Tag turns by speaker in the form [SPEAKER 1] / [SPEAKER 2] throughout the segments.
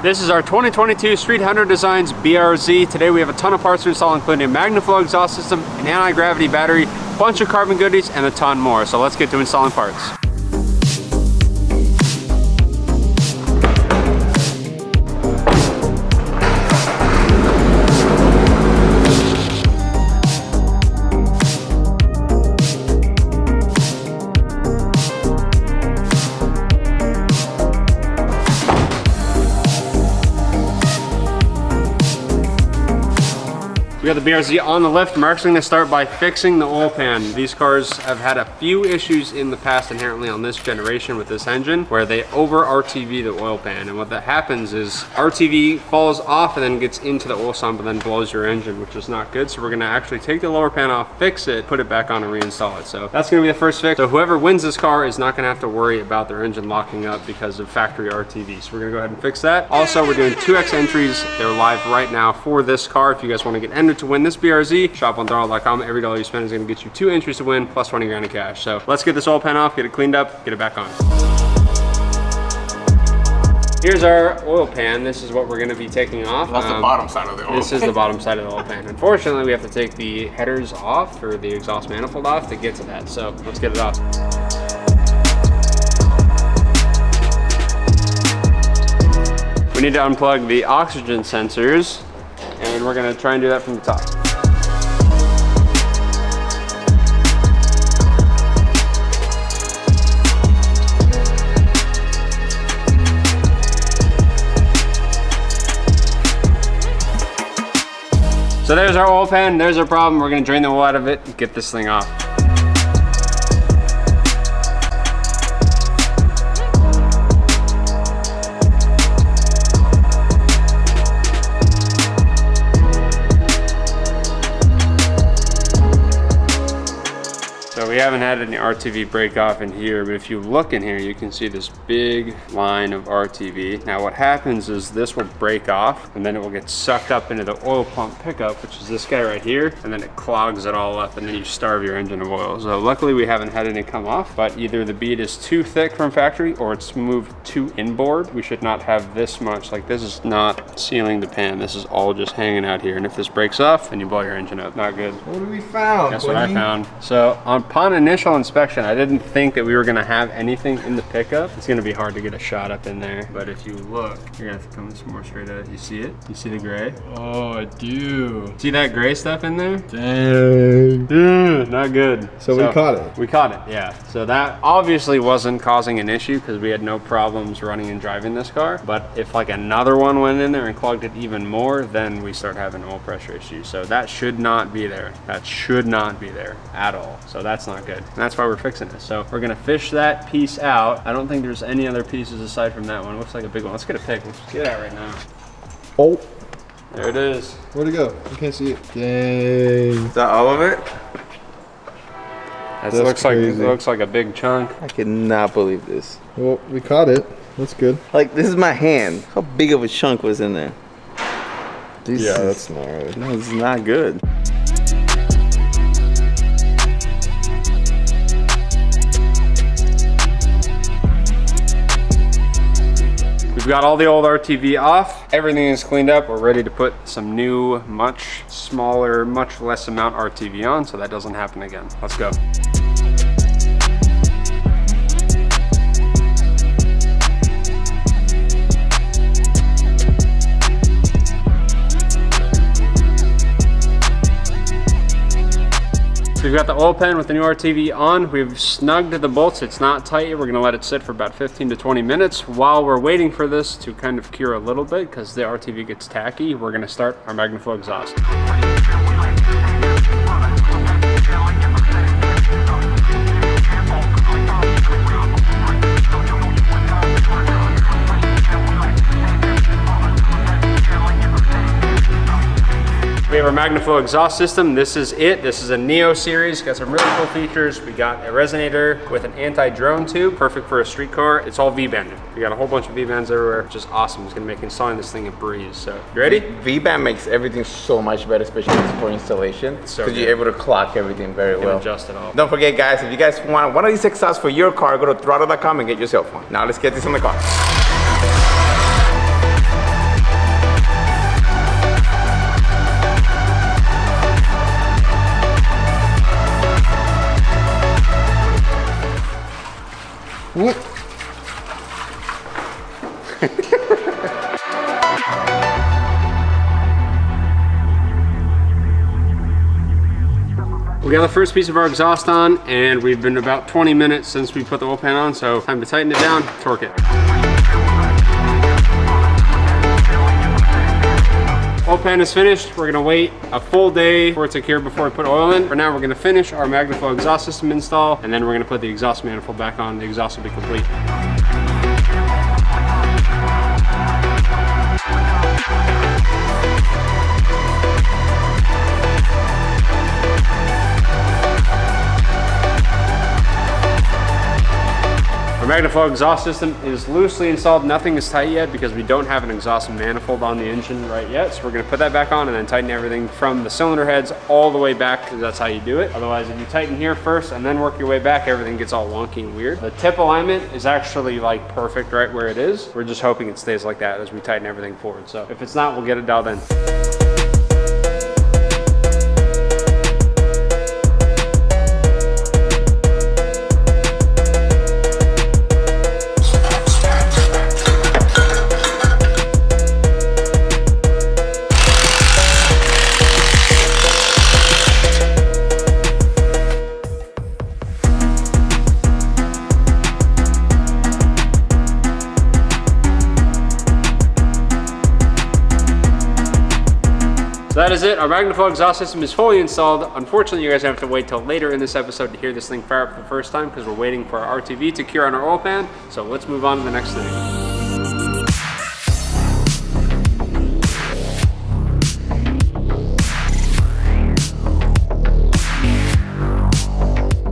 [SPEAKER 1] This is our 2022 Street Hunter Designs BRZ. Today we have a ton of parts to install, including a MagnaFlow exhaust system, an anti-gravity battery, a bunch of carbon goodies, and a ton more. So let's get to installing parts. We got the BRZ on the lift. Mark's going to start by fixing the oil pan. These cars have had a few issues in the past inherently on this generation with this engine where they over RTV the oil pan, and what that happens is RTV falls off and then gets into the oil sump and then blows your engine, which is not good. So we're going to actually take the lower pan off, fix it, put it back on and reinstall it. So that's going to be the first fix. So whoever wins this car is not going to have to worry about their engine locking up because of factory RTV. So we're going to go ahead and fix that. Also, we're doing 2X entries. They're live right now for this car. If you guys want to get entered to win this BRZ, shop on throtl.com. Every dollar you spend is going to get you 2 entries to win, plus 20 grand in cash. So let's get this oil pan off, get it cleaned up, get it back on. Here's our oil pan. This is what we're going to be taking off.
[SPEAKER 2] That's the bottom side of the oil pan.
[SPEAKER 1] This is the bottom side of the oil pan. Unfortunately, we have to take the headers off, or the exhaust manifold off, to get to that. So let's get it off. We need to unplug the oxygen sensors, and we're going to try and do that from the top. So there's our oil pan, there's our problem. We're gonna drain the oil out of it and get this thing off. So we haven't had any RTV break off in here, but if you look in here, you can see this big line of RTV. Now what happens is this will break off and then it will get sucked up into the oil pump pickup, which is this guy right here, and then it clogs it all up and then you starve your engine of oil. So luckily we haven't had any come off, but either the bead is too thick from factory or it's moved too inboard. We should not have this much, like this is not sealing the pan. This is all just hanging out here. And if this breaks off, then you blow your engine up. Not good.
[SPEAKER 2] What have we found?
[SPEAKER 1] That's what I found. So upon initial inspection, I didn't think that we were gonna have anything in the pickup. It's gonna be hard to get a shot up in there, but if you look, you're gonna have to come some more straight out. You see it? You see the gray?
[SPEAKER 2] Oh, I do.
[SPEAKER 1] See that gray stuff in there?
[SPEAKER 2] Dang.
[SPEAKER 1] Not good.
[SPEAKER 2] So we caught it.
[SPEAKER 1] We caught it, yeah. So that obviously wasn't causing an issue because we had no problems running and driving this car. But if like another one went in there and clogged it even more, then we start having oil pressure issues. So that should not be there. That should not be there at all. So that's not good. And that's why we're fixing this. So we're gonna fish that piece out. I don't think there's any other pieces aside from that one. It looks like a big one. Let's get a pic. Let's get it out right now.
[SPEAKER 2] Oh.
[SPEAKER 1] There it is.
[SPEAKER 2] Where'd it go? I can't see it. Dang.
[SPEAKER 3] Is that all of it?
[SPEAKER 1] It looks like a big chunk.
[SPEAKER 3] I cannot believe this.
[SPEAKER 2] Well, we caught it. That's good.
[SPEAKER 3] Like, this is my hand. How big of a chunk was in there?
[SPEAKER 2] Yeah, that's not right.
[SPEAKER 3] No, it's not good.
[SPEAKER 1] We've got all the old RTV off. Everything is cleaned up. We're ready to put some new, much smaller, much less amount RTV on so that doesn't happen again. Let's go. So we've got the oil pan with the new RTV on. We've snugged the bolts. It's not tight. We're gonna let it sit for about 15 to 20 minutes. While we're waiting for this to kind of cure a little bit because the RTV gets tacky, we're gonna start our MagnaFlow exhaust. We have our MagnaFlow exhaust system. This is it. This is a Neo series. Got some really cool features. We got a resonator with an anti-drone tube, perfect for a street car. It's all V-banded. We got a whole bunch of V-bands everywhere, which is awesome. It's gonna make installing this thing a breeze. So, you ready?
[SPEAKER 3] V-band makes everything so much better, especially for installation, because
[SPEAKER 1] so
[SPEAKER 3] you're able to clock everything very well.
[SPEAKER 1] Adjust it all.
[SPEAKER 3] Don't forget, guys, if you guys want one of these exhausts for your car, go to throtl.com and get yourself one. Now let's get this on the car.
[SPEAKER 1] We got the first piece of our exhaust on, and we've been about 20 minutes since we put the oil pan on, so time to tighten it down, torque it. Oil pan is finished. We're gonna wait a full day for it to cure before we put oil in. For now, we're gonna finish our MagnaFlow exhaust system install, and then we're gonna put the exhaust manifold back on. The exhaust will be complete. Our MagnaFlow exhaust system is loosely installed. Nothing is tight yet because we don't have an exhaust manifold on the engine right yet. So we're gonna put that back on and then tighten everything from the cylinder heads all the way back, because that's how you do it. Otherwise, if you tighten here first and then work your way back, everything gets all wonky and weird. The tip alignment is actually like perfect right where it is. We're just hoping it stays like that as we tighten everything forward. So if it's not, we'll get it dialed in. That is it. Our MagnaFlow exhaust system is fully installed. Unfortunately, you guys have to wait till later in this episode to hear this thing fire up for the first time because we're waiting for our RTV to cure on our oil pan. So let's move on to the next thing.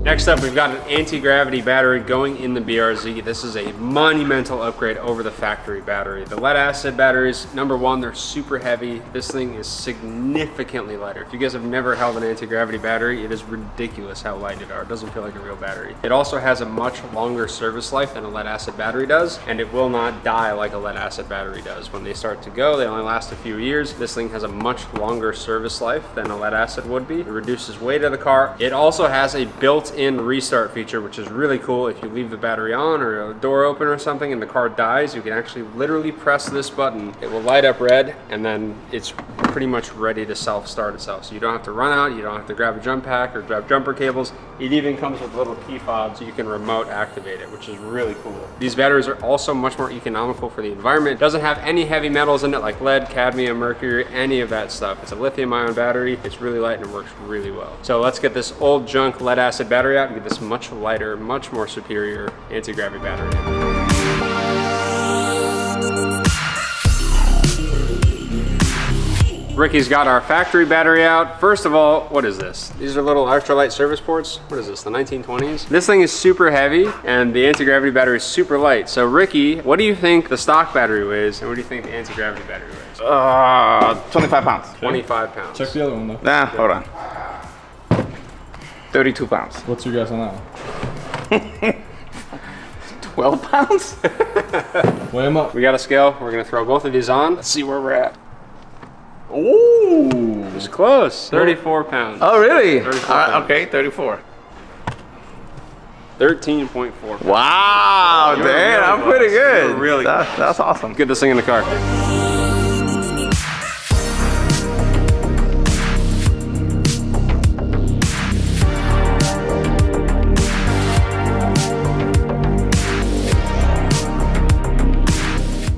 [SPEAKER 1] Next up, we've got an anti-gravity battery going in the BRZ. This is a monumental upgrade over the factory battery. The lead acid batteries, number one, they're super heavy. This thing is significantly lighter. If you guys have never held an anti-gravity battery, it is ridiculous how light it are. It doesn't feel like a real battery. It also has a much longer service life than a lead acid battery does, and it will not die like a lead acid battery does. When they start to go, they only last a few years. This thing has a much longer service life than a lead acid would be. It reduces weight of the car. It also has a built-in restart feature, which is really cool. If you leave the battery on or a door open or something and the car dies, you can actually literally press this button. It will light up red, and then it's pretty much ready to self-start itself. So you don't have to run out, you don't have to grab a jump pack or grab jumper cables. It even comes with little key fobs so you can remote activate it, which is really cool. These batteries are also much more economical for the environment. It doesn't have any heavy metals in it like lead, cadmium, mercury, any of that stuff. It's a lithium-ion battery. It's really light and it works really well. So let's get this old junk lead acid battery out and get this much lighter, much more superior anti-gravity battery. Ricky's got our factory battery out. First of all, what is this? These are little ultralight service ports. What is this, the 1920s? This thing is super heavy and the anti-gravity battery is super light. So Ricky, what do you think the stock battery weighs and what do you think the anti-gravity battery weighs?
[SPEAKER 3] 25 pounds.
[SPEAKER 1] 25 pounds.
[SPEAKER 2] Check the other one though.
[SPEAKER 3] Nah, hold on. 32 pounds.
[SPEAKER 2] What's your guess on that one?
[SPEAKER 3] 12 pounds?
[SPEAKER 2] Weigh them up.
[SPEAKER 1] We got a scale. We're gonna throw both of these on. Let's see where we're at.
[SPEAKER 3] Ooh.
[SPEAKER 1] It's close. 34 pounds.
[SPEAKER 3] Oh, really?
[SPEAKER 1] 34 pounds.
[SPEAKER 3] Okay, 34.
[SPEAKER 1] 13.4 pounds.
[SPEAKER 3] Wow,
[SPEAKER 1] You're
[SPEAKER 3] damn,
[SPEAKER 1] really
[SPEAKER 3] I'm
[SPEAKER 1] close.
[SPEAKER 3] pretty good.
[SPEAKER 1] You're really close.
[SPEAKER 3] That's awesome.
[SPEAKER 1] Get this thing in the car.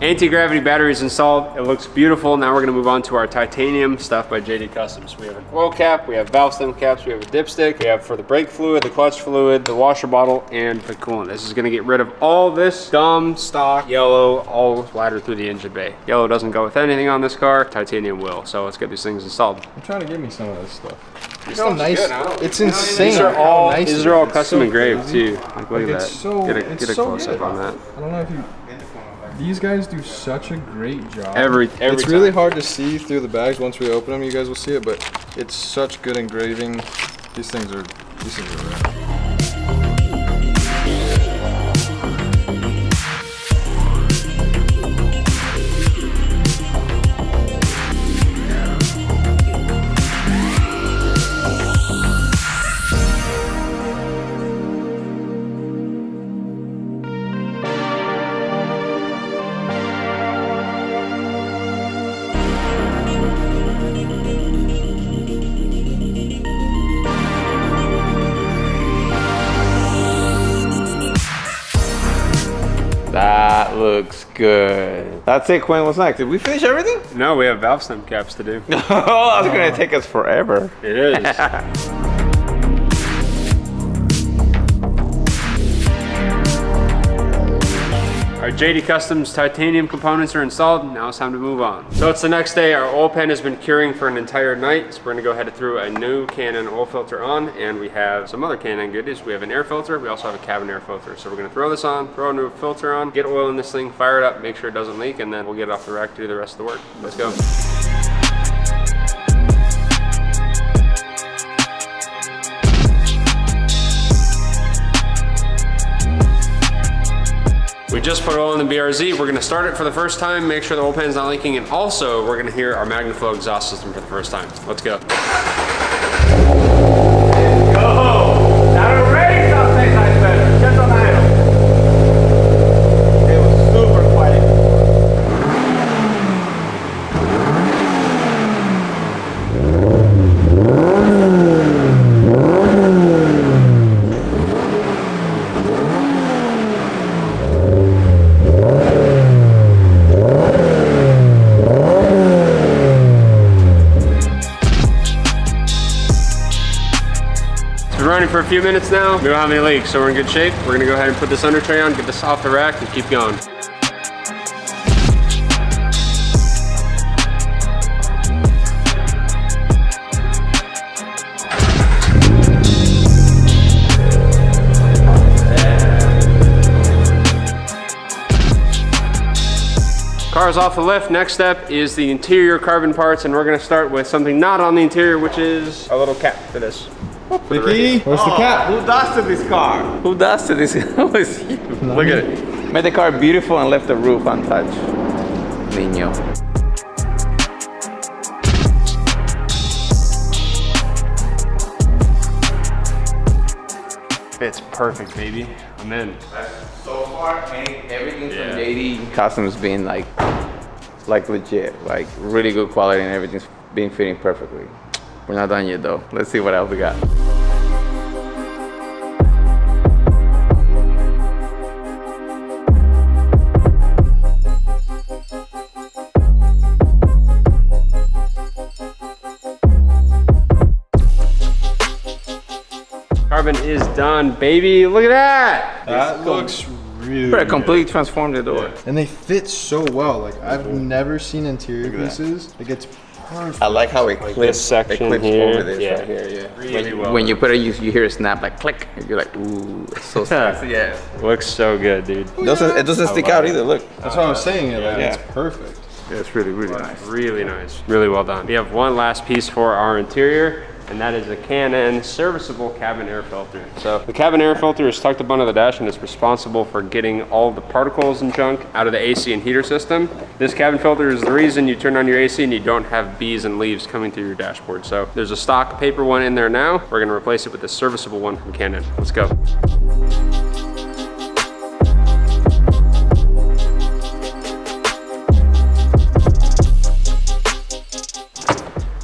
[SPEAKER 1] Anti-gravity battery is installed. It looks beautiful. Now we're gonna move on to our titanium stuff by JD Customs. We have an oil cap, we have valve stem caps, we have a dipstick, we have for the brake fluid, the clutch fluid, the washer bottle, and the coolant. This is gonna get rid of all this dumb stock yellow all splattered through the engine bay. Yellow doesn't go with anything on this car, titanium will. So let's get these things installed.
[SPEAKER 2] I'm trying to get me some of this stuff.
[SPEAKER 1] It's
[SPEAKER 2] so nice.
[SPEAKER 1] good, huh?
[SPEAKER 2] It's insane.
[SPEAKER 1] These are all,
[SPEAKER 2] how nice
[SPEAKER 1] these
[SPEAKER 2] it
[SPEAKER 1] are all
[SPEAKER 2] is.
[SPEAKER 1] custom
[SPEAKER 2] It's so
[SPEAKER 1] engraved
[SPEAKER 2] crazy.
[SPEAKER 1] too. Like look at that.
[SPEAKER 2] So,
[SPEAKER 1] Get a close up on that.
[SPEAKER 2] I don't know if you. These guys do such a great job.
[SPEAKER 1] Every
[SPEAKER 2] it's
[SPEAKER 1] time.
[SPEAKER 2] really hard to see through the bags. Once we open them, you guys will see it, but it's such good engraving. These things are rad.
[SPEAKER 3] looks good. That's it, Quinn. What's next? Did we finish everything?
[SPEAKER 1] No, we have valve stem caps to do.
[SPEAKER 3] Oh, that's gonna take us forever.
[SPEAKER 1] It is. Our JD Customs titanium components are installed. Now it's time to move on. So it's the next day. Our oil pan has been curing for an entire night. So we're gonna go ahead and throw a new Canon oil filter on, and we have some other Canon goodies. We have an air filter. We also have a cabin air filter. So we're gonna throw this on, throw a new filter on, get oil in this thing, fire it up, make sure it doesn't leak, and then we'll get it off the rack to do the rest of the work. Let's go. We just put oil in the BRZ. We're gonna start it for the first time, make sure the oil pan's not leaking, and also we're gonna hear our MagnaFlow exhaust system for the first time. Let's go. Running for a few minutes now. We don't have any leaks, so we're in good shape. We're gonna go ahead and put this under tray on, get this off the rack, and keep going. Car's off the lift. Next step is the interior carbon parts, and we're gonna start with something not on the interior, which is a little cap for this.
[SPEAKER 2] Vicky, where's the cap?
[SPEAKER 3] Who dusted this car? Who dusted this? It was you. Look at it. Made the car beautiful and left the roof untouched. Niño.
[SPEAKER 1] Fits perfect, baby. I'm in.
[SPEAKER 3] So far, everything from JD Customs being like legit, like really good quality, and everything's been fitting perfectly. We're not done yet though. Let's see what else we got.
[SPEAKER 1] Carbon is done, baby. Look at that.
[SPEAKER 2] That looks really
[SPEAKER 3] Pretty completely transformed the door.
[SPEAKER 2] And they fit so well. Like I've never seen interior pieces. Like it's perfect.
[SPEAKER 3] I like how it clips,
[SPEAKER 1] this section
[SPEAKER 3] it clips
[SPEAKER 1] here,
[SPEAKER 3] over this
[SPEAKER 1] yeah.
[SPEAKER 3] right here. Yeah.
[SPEAKER 1] Really well
[SPEAKER 3] when you
[SPEAKER 1] done.
[SPEAKER 3] put it, you hear a snap like click. And you're like, ooh, it's so sexy. Yeah.
[SPEAKER 1] Looks so good, dude.
[SPEAKER 3] It doesn't stick out either. Look.
[SPEAKER 2] That's what I was saying. Like,
[SPEAKER 3] Yeah.
[SPEAKER 2] it's perfect.
[SPEAKER 3] Yeah, it's really nice.
[SPEAKER 1] Really nice. Really well done. We have one last piece for our interior, and that is a Canon serviceable cabin air filter. So the cabin air filter is tucked up under the dash and is responsible for getting all the particles and junk out of the AC and heater system. This cabin filter is the reason you turn on your AC and you don't have bees and leaves coming through your dashboard. So there's a stock paper one in there now. We're gonna replace it with a serviceable one from Canon. Let's go.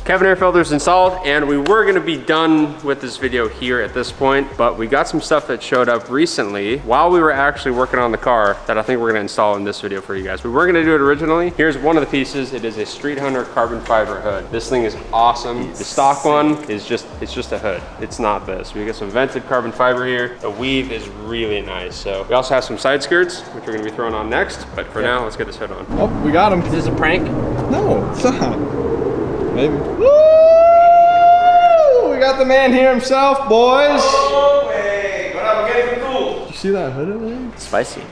[SPEAKER 1] Cabin air filter is installed, and we were gonna be done with this video here at this point, but we got some stuff that showed up recently while we were actually working on the car that I think we're gonna install in this video for you guys. We were gonna do it originally. Here's one of the pieces. It is a Street Hunter carbon fiber hood. This thing is awesome. The stock one is just a hood. It's not this. We got some vented carbon fiber here. The weave is really nice. So we also have some side skirts, which we're gonna be throwing on next, but for now, let's get this hood on.
[SPEAKER 2] Oh, we got him.
[SPEAKER 1] Is this a prank?
[SPEAKER 2] No, it's not. Maybe. Woo! We got the man here himself, boys.
[SPEAKER 3] Oh, wait. We're getting cool.
[SPEAKER 2] Did you see that hood over there?
[SPEAKER 4] Spicy.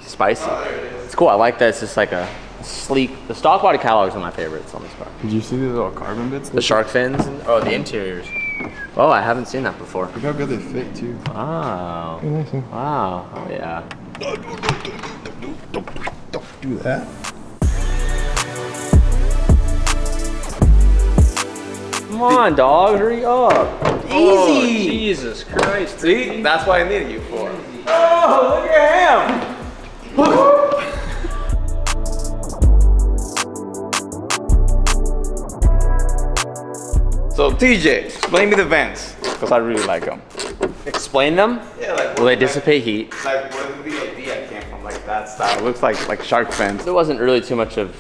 [SPEAKER 4] Spicy. It's cool. I like that. It's just like a sleek. The stock body catalogs are my favorites on this car.
[SPEAKER 2] Did you see these little carbon bits?
[SPEAKER 4] The shark fins. Oh, the interiors. Oh, I haven't seen that before.
[SPEAKER 2] Look how good they fit too.
[SPEAKER 4] Wow. Wow. Oh yeah.
[SPEAKER 2] Don't do that.
[SPEAKER 4] Come on, dog. Hurry up.
[SPEAKER 1] Oh,
[SPEAKER 4] Easy.
[SPEAKER 1] Jesus Christ.
[SPEAKER 3] See? That's what I needed you for. Oh, look at him. So TJ, explain me the vents, because I really like them.
[SPEAKER 4] Explain them.
[SPEAKER 3] Yeah, like
[SPEAKER 4] Will they dissipate heat?
[SPEAKER 3] Like, where did the idea came from like that? that style. It looks like shark fins.
[SPEAKER 4] There wasn't really too much of,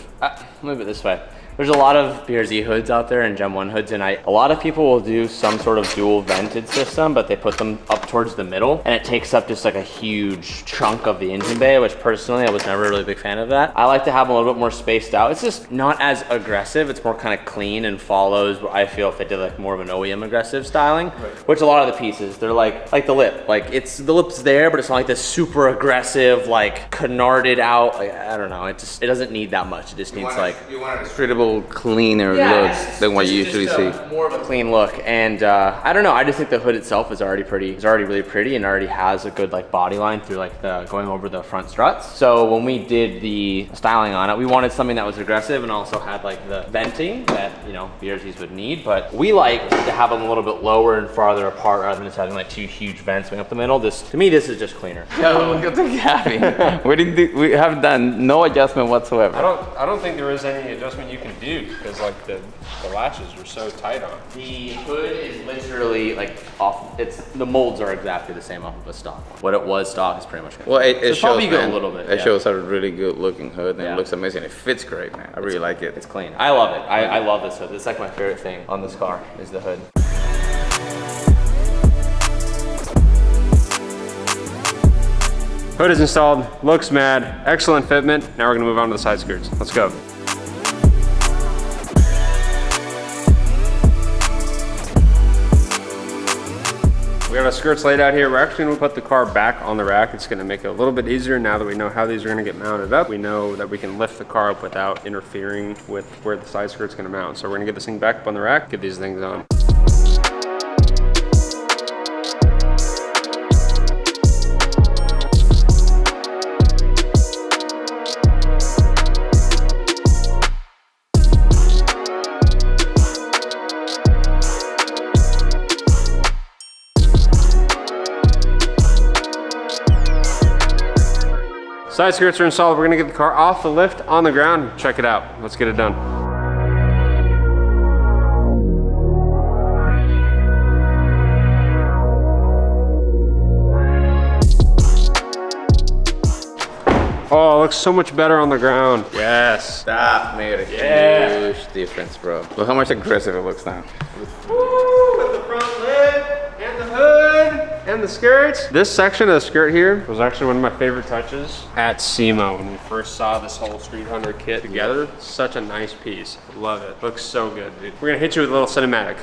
[SPEAKER 4] move it this way. There's a lot of BRZ hoods out there and Gen 1 hoods, and a lot of people will do some sort of dual vented system, but they put them up towards the middle, and it takes up just like a huge chunk of the engine bay, which personally I was never really a big fan of that. I like to have them a little bit more spaced out. It's just not as aggressive. It's more kind of clean and follows what I feel if they did like more of an OEM aggressive styling, which a lot of the pieces, they're like the lip. Like the lip's there, but it's not like this super aggressive, like canarded out. Like, I don't know. It doesn't need that much. It just needs like.
[SPEAKER 3] You want a treatable, cleaner look than what you usually see.
[SPEAKER 4] More of a clean look, and I don't know. I just think the hood itself is already pretty. It's already really pretty, and already has a good like body line through like the going over the front struts. So when we did the styling on it, we wanted something that was aggressive and also had like the venting that BRZs would need. But we like to have them a little bit lower and farther apart rather than just having like two huge vents going up the middle. To me, this is just cleaner.
[SPEAKER 3] Yo, look at the gapping. We have done no adjustment whatsoever.
[SPEAKER 1] I don't think there is any adjustment you can do because like the latches are so tight on.
[SPEAKER 4] The hood is literally like off. The molds are exactly the same off of a stock one. What it was stock is pretty much good.
[SPEAKER 3] Well, it shows,
[SPEAKER 4] probably
[SPEAKER 3] man,
[SPEAKER 4] a little bit.
[SPEAKER 3] It shows a really good looking hood, and
[SPEAKER 4] Yeah.
[SPEAKER 3] it looks amazing. It fits great, man. I really like it.
[SPEAKER 4] It's clean. I love it. I love this hood. It's like my favorite thing on this car is the hood.
[SPEAKER 1] Hood is installed, looks mad, excellent fitment. Now we're gonna move on to the side skirts. Let's go. We have our skirts laid out here. We're actually gonna put the car back on the rack. It's gonna make it a little bit easier now that we know how these are gonna get mounted up. We know that we can lift the car up without interfering with where the side skirt's gonna mount. So we're gonna get this thing back up on the rack, get these things on. Side skirts are installed. We're gonna get the car off the lift on the ground. Check it out. Let's get it done. Oh, it looks so much better on the ground. Yes.
[SPEAKER 3] That made a huge difference, bro. Look how much aggressive it looks now.
[SPEAKER 1] Woo, with the front lid and the hood and the skirts. This section of the skirt here was actually one of my favorite touches at SEMA when we first saw this whole Street Hunter kit together. Such a nice piece. Love it. Looks so good, dude. We're gonna hit you with a little cinematic.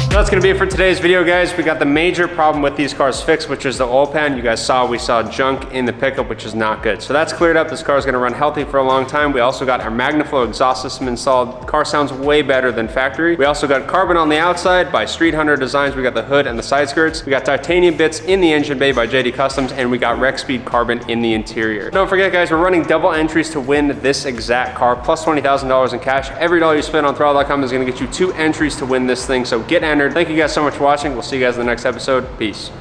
[SPEAKER 1] That's gonna be it for today's video, guys. We got the major problem with these cars fixed, which is the oil pan. You guys saw, we saw junk in the pickup, which is not good. So that's cleared up. This car is gonna run healthy for a long time. We also got our MagnaFlow exhaust system installed. The car sounds way better than factory. We also got carbon on the outside by Street Hunter Designs. We got the hood and the side skirts. We got titanium bits in the engine bay by JD Customs, and we got Rex Speed carbon in the interior. Don't forget, guys, we're running double entries to win this exact car, plus $20,000 in cash. Every dollar you spend on throtl.com is gonna get you 2 entries to win this thing, so get entered. Thank you guys so much for watching. We'll see you guys in the next episode. Peace.